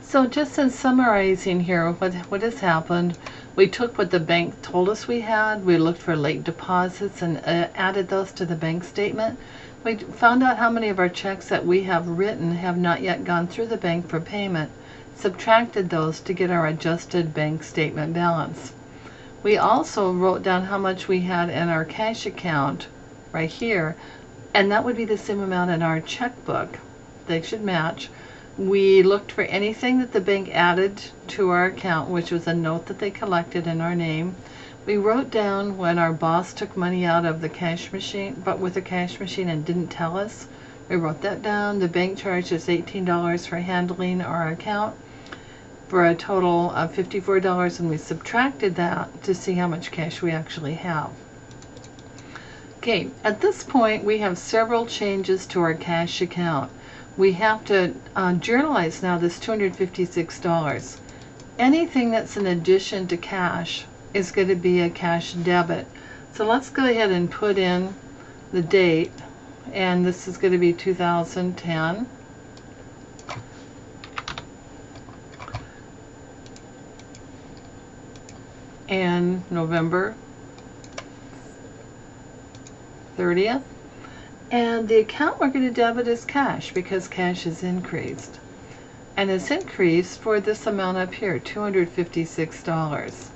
So just in summarizing here, what has happened, we took what the bank told us we had, we looked for late deposits and added those to the bank statement. We found out how many of our checks that we have written have not yet gone through the bank for payment, subtracted those to get our adjusted bank statement balance. We also wrote down how much we had in our cash account right here, and that would be the same amount in our checkbook. They should match. We looked for anything that the bank added to our account, which was a note that they collected in our name. We wrote down when our boss took money out of the cash machine, but with the cash machine and didn't tell us. We wrote that down. The bank charged us $18 for handling our account for a total of $54, and we subtracted that to see how much cash we actually have. Okay, at this point we have several changes to our cash account. We have to journalize now this $256. Anything that's in addition to cash is going to be a cash debit. So let's go ahead and put in the date, and this is going to be 2010. And November 30th. And the account we're going to debit is cash because cash is increased. And it's increased for this amount up here, $256.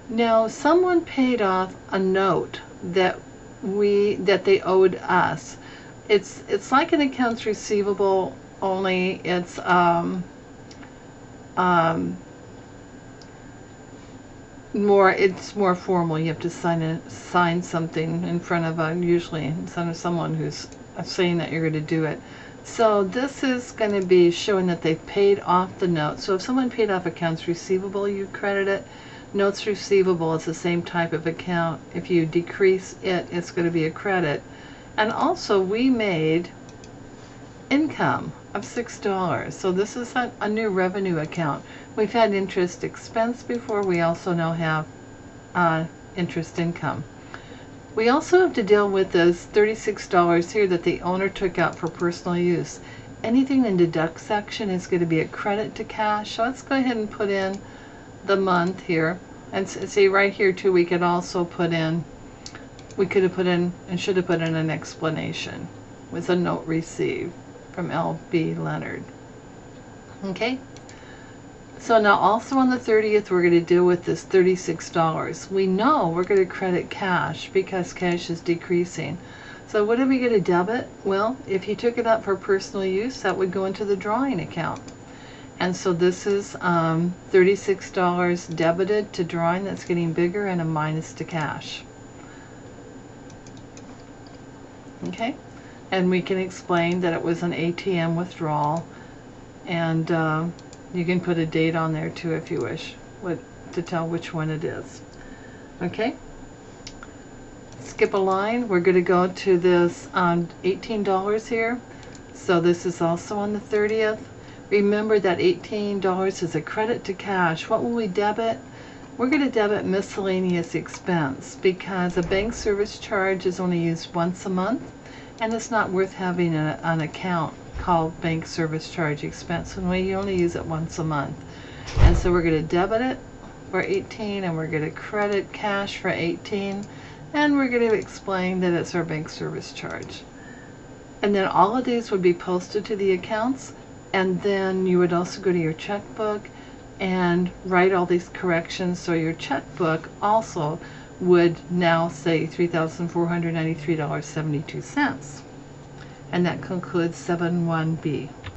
Now, someone paid off a note that they owed us. It's like an accounts receivable, only it's more formal. You have to sign something in front of usually in front of someone who's saying that you're going to do it. So this is going to be showing that they've paid off the note. So if someone paid off accounts receivable, you credit it. Notes receivable is the same type of account. If you decrease it, it's going to be a credit. And also we made income of $6. So this is a new revenue account. We've had interest expense before. We also now have interest income. We also have to deal with this $36 here that the owner took out for personal use. Anything in the deduct section is going to be a credit to cash. So let's go ahead and put in the month here. And see right here too, we could also put in, we could have put in and should have put in an explanation with a note received from L.B. Leonard. Okay, so now also on the 30th we're going to deal with this $36. We know we're going to credit cash because cash is decreasing. So what are we going to debit? Well, if he took it out for personal use, that would go into the drawing account. And so this is $36 debited to drawing. That's getting bigger, and a minus to cash. Okay, and we can explain that it was an ATM withdrawal, and you can put a date on there too if you wish, to tell which one it is. Okay, skip a line. We're going to go to this $18 here. So this is also on the 30th. Remember that $18 is a credit to cash. What will we debit? We're going to debit miscellaneous expense because a bank service charge is only used once a month, and it's not worth having an account called bank service charge expense when we only use it once a month. And so we're going to debit it for 18, and we're going to credit cash for 18, and we're going to explain that it's our bank service charge. And then all of these would be posted to the accounts, and then you would also go to your checkbook and write all these corrections. So your checkbook also would now say $3,493.72. And that concludes 7.1b.